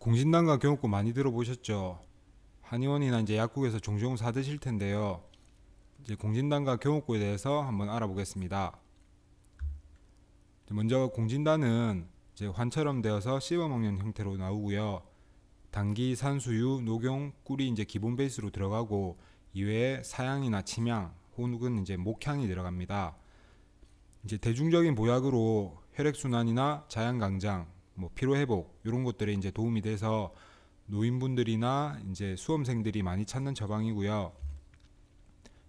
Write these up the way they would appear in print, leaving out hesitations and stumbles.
공진단과 경옥고 많이 들어보셨죠? 한의원이나 이제 약국에서 종종 사 드실 텐데요. 이제 공진단과 경옥고에 대해서 한번 알아보겠습니다. 먼저 공진단은 이제 환처럼 되어서 씹어 먹는 형태로 나오고요. 당기, 산수유, 녹용, 꿀이 이제 기본 베이스로 들어가고 이외에 사향이나 침향 혹은 이제 목향이 들어갑니다. 이제 대중적인 보약으로 혈액순환이나 자양강장, 피로회복 이런 것들에 이제 도움이 돼서 노인분들이나 이제 수험생들이 많이 찾는 처방이고요.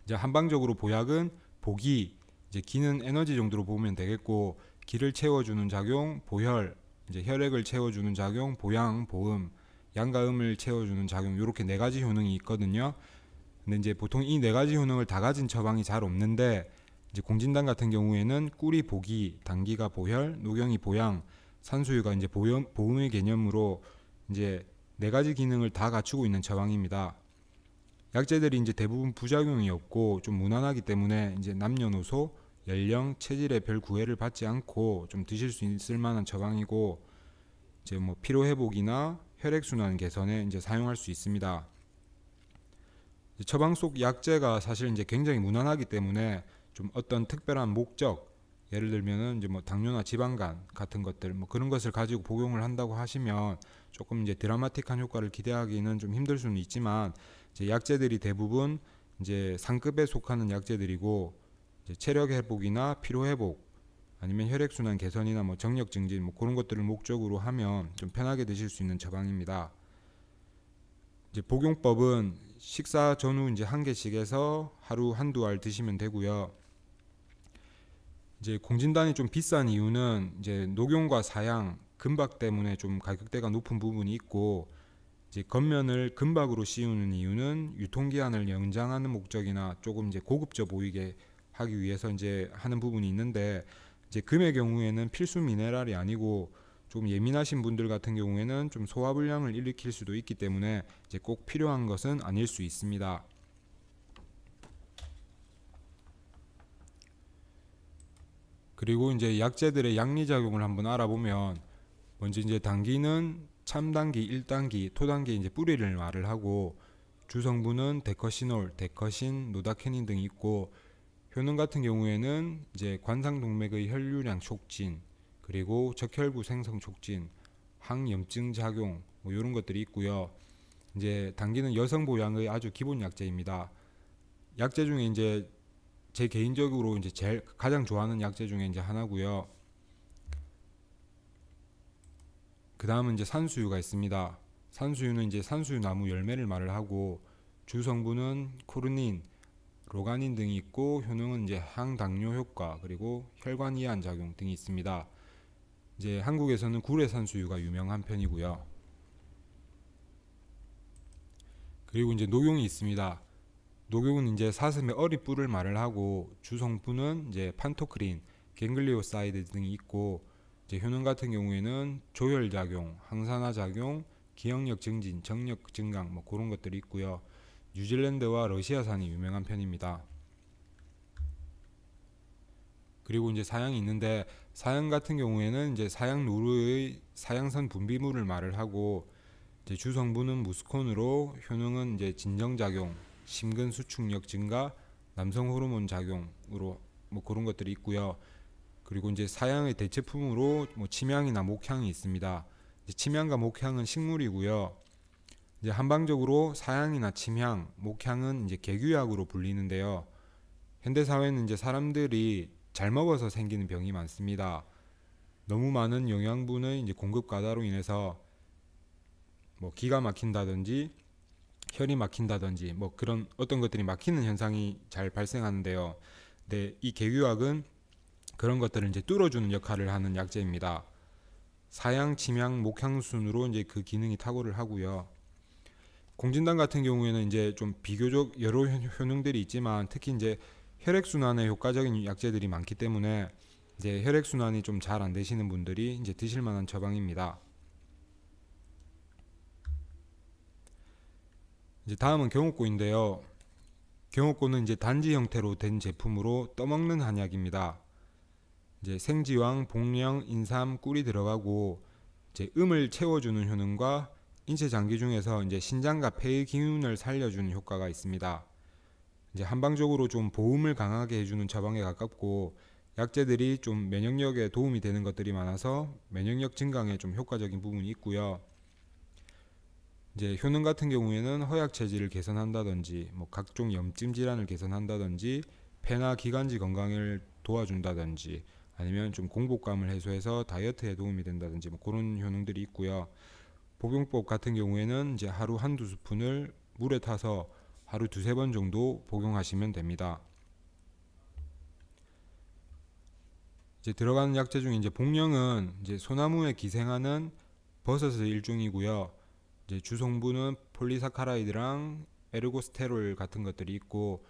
이제 한방적으로 보약은 보기, 이제 기는 에너지 정도로 보면 되겠고, 기를 채워주는 작용, 보혈, 이제 혈액을 채워주는 작용, 보양, 보음, 양과 음을 채워주는 작용, 이렇게 네 가지 효능이 있거든요. 근데 이제 보통 이 네 가지 효능을 다 가진 처방이 잘 없는데, 이제 공진단 같은 경우에는 꿀이 보기, 당기가 보혈, 녹용이 보양, 산수유가 이제 보음의 개념으로 이제 네 가지 기능을 다 갖추고 있는 처방입니다. 약재들이 이제 대부분 부작용이 없고 좀 무난하기 때문에 이제 남녀노소, 연령, 체질에 별 구애를 받지 않고 좀 드실 수 있을 만한 처방이고, 이제 피로 회복이나 혈액 순환 개선에 이제 사용할 수 있습니다. 처방 속 약재가 사실 이제 굉장히 무난하기 때문에 좀 어떤 특별한 목적, 예를 들면은 이제 당뇨나 지방간 같은 것들 그런 것을 가지고 복용을 한다고 하시면 조금 이제 드라마틱한 효과를 기대하기는 좀 힘들 수는 있지만, 이제 약재들이 대부분 이제 상급에 속하는 약재들이고, 이제 체력 회복이나 피로 회복 아니면 혈액 순환 개선이나 정력 증진 그런 것들을 목적으로 하면 좀 편하게 드실 수 있는 처방입니다. 이제 복용법은 식사 전후 이제 한 개씩해서 하루 한두 알 드시면 되고요. 이제 공진단이 좀 비싼 이유는 이제 녹용과 사양, 금박 때문에 좀 가격대가 높은 부분이 있고, 이제 겉면을 금박으로 씌우는 이유는 유통기한을 연장하는 목적이나 조금 이제 고급져 보이게 하기 위해서 이제 하는 부분이 있는데, 이제 금의 경우에는 필수 미네랄이 아니고 좀 예민하신 분들 같은 경우에는 좀 소화불량을 일으킬 수도 있기 때문에 이제 꼭 필요한 것은 아닐 수 있습니다. 그리고 이제 약재들의 양리작용을 한번 알아보면, 먼저 이제 당기는 참당기, 1단기, 토당기 이제 뿌리를 말을 하고, 주성분은 데커시놀, 데커신, 노다케닌 등이 있고, 효능 같은 경우에는 이제 관상동맥의 혈류량 촉진, 그리고 적혈구 생성 촉진, 항염증 작용 이런 것들이 있고요. 이제 당기는 여성 보양의 아주 기본 약재입니다. 약재 중에 이제 제 개인적으로 이제 제일 가장 좋아하는 약재 중에 이제 하나고요. 그 다음은 이제 산수유가 있습니다. 산수유는 이제 산수유 나무 열매를 말을 하고, 주성분은 코르닌, 로가닌 등이 있고, 효능은 이제 항당뇨 효과 그리고 혈관 이완 작용 등이 있습니다. 이제 한국에서는 구례 산수유가 유명한 편이고요. 그리고 이제 녹용이 있습니다. 녹용은 이제 사슴의 어릿불을 말을 하고, 주성분은 이제 판토크린, 갱글리오사이드 등이 있고, 이제 효능 같은 경우에는 조혈 작용, 항산화 작용, 기억력 증진, 정력 증강 그런 것들이 있고요. 뉴질랜드와 러시아산이 유명한 편입니다. 그리고 이제 사양이 있는데, 사양 같은 경우에는 이제 사양 노루의 사양선 분비물을 말을 하고, 이제 주성분은 무스콘으로, 효능은 이제 진정작용, 심근 수축력 증가, 남성 호르몬 작용으로 그런 것들이 있고요. 그리고 이제 사양의 대체품으로 침향이나 목향이 있습니다. 침향과 목향은 식물이고요. 이제 한방적으로 사양이나 침향, 목향은 이제 개규약으로 불리는데요. 현대 사회는 이제 사람들이 잘 먹어서 생기는 병이 많습니다. 너무 많은 영양분의 이제 공급 과다로 인해서 기가 막힌다든지 혈이 막힌다든지 그런 어떤 것들이 막히는 현상이 잘 발생하는데요. 근데 이 개규약은 그런 것들을 이제 뚫어주는 역할을 하는 약재입니다. 사양, 침향, 목향 순으로 이제 그 기능이 탁월을 하고요. 공진단 같은 경우에는 이제 좀 비교적 여러 효능들이 있지만, 특히 이제 혈액 순환에 효과적인 약재들이 많기 때문에 이제 혈액 순환이 좀 잘 안 되시는 분들이 이제 드실 만한 처방입니다. 이제 다음은 경옥고인데요. 경옥고는 이제 단지 형태로 된 제품으로 떠먹는 한약입니다. 이제 생지황, 복령, 인삼, 꿀이 들어가고, 이제 음을 채워주는 효능과 인체 장기 중에서 이제 신장과 폐의 기운을 살려주는 효과가 있습니다. 이제 한방적으로 좀 보음을 강하게 해주는 처방에 가깝고, 약재들이 좀 면역력에 도움이 되는 것들이 많아서 면역력 증강에 좀 효과적인 부분이 있고요. 이제 효능 같은 경우에는 허약 체질을 개선한다든지, 뭐 각종 염증 질환을 개선한다든지, 폐나 기관지 건강을 도와준다든지, 아니면 좀 공복감을 해소해서 다이어트에 도움이 된다든지, 뭐 그런 효능들이 있고요. 복용법 같은 경우에는 이제 하루 한두 스푼을 물에 타서 하루 두세 번 정도 복용하시면 됩니다. 이제 들어가는 약재 중에 이제 복령은 이제 소나무에 기생하는 버섯의 일종이고요. 이제 주성분은 폴리사카라이드랑 에르고스테롤 같은 것들이 있고,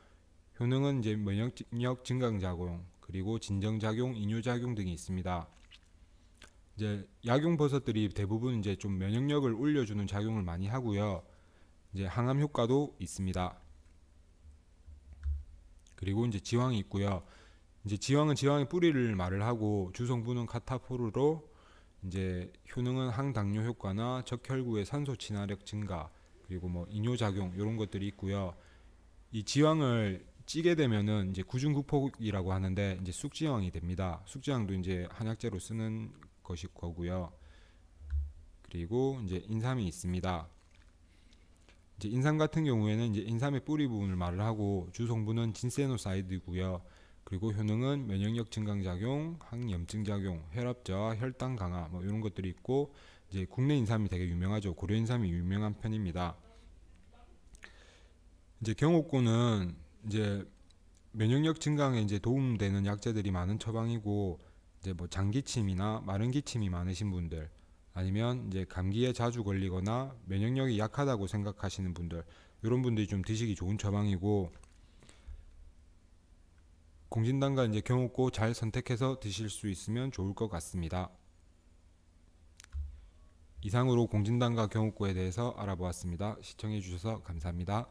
효능은 이제 면역력 증강 작용, 그리고 진정 작용, 이뇨 작용 등이 있습니다. 이제 약용 버섯들이 대부분 이제 좀 면역력을 올려주는 작용을 많이 하고요. 이제 항암 효과도 있습니다. 그리고 이제 지황이 있고요. 이제 지황은 지황의 뿌리를 말을 하고, 주성분은 카타포르로, 이제 효능은 항당뇨 효과나 적혈구의 산소 친화력 증가, 그리고 뭐 이뇨 작용 이런 것들이 있고요. 이 지황을 찌게 되면은 이제 구중구폭이라고 하는데, 이제 쑥지황이 됩니다. 쑥지황도 이제 한약재로 쓰는 것이 거고요. 그리고 이제 인삼이 있습니다. 이제 인삼 같은 경우에는 이제 인삼의 뿌리 부분을 말을 하고, 주성분은 진세노사이드고요. 그리고 효능은 면역력 증강 작용, 항염증 작용, 혈압 저하, 혈당 강화 뭐 이런 것들이 있고, 이제 국내 인삼이 되게 유명하죠. 고려 인삼이 유명한 편입니다. 이제 경옥고는 이제 면역력 증강에 이제 도움되는 약재들이 많은 처방이고, 이제 뭐 장기침이나 마른 기침이 많으신 분들, 아니면 이제 감기에 자주 걸리거나 면역력이 약하다고 생각하시는 분들, 이런 분들이 좀 드시기 좋은 처방이고, 공진단과 이제 경옥고 잘 선택해서 드실 수 있으면 좋을 것 같습니다. 이상으로 공진단과 경옥고에 대해서 알아보았습니다. 시청해 주셔서 감사합니다.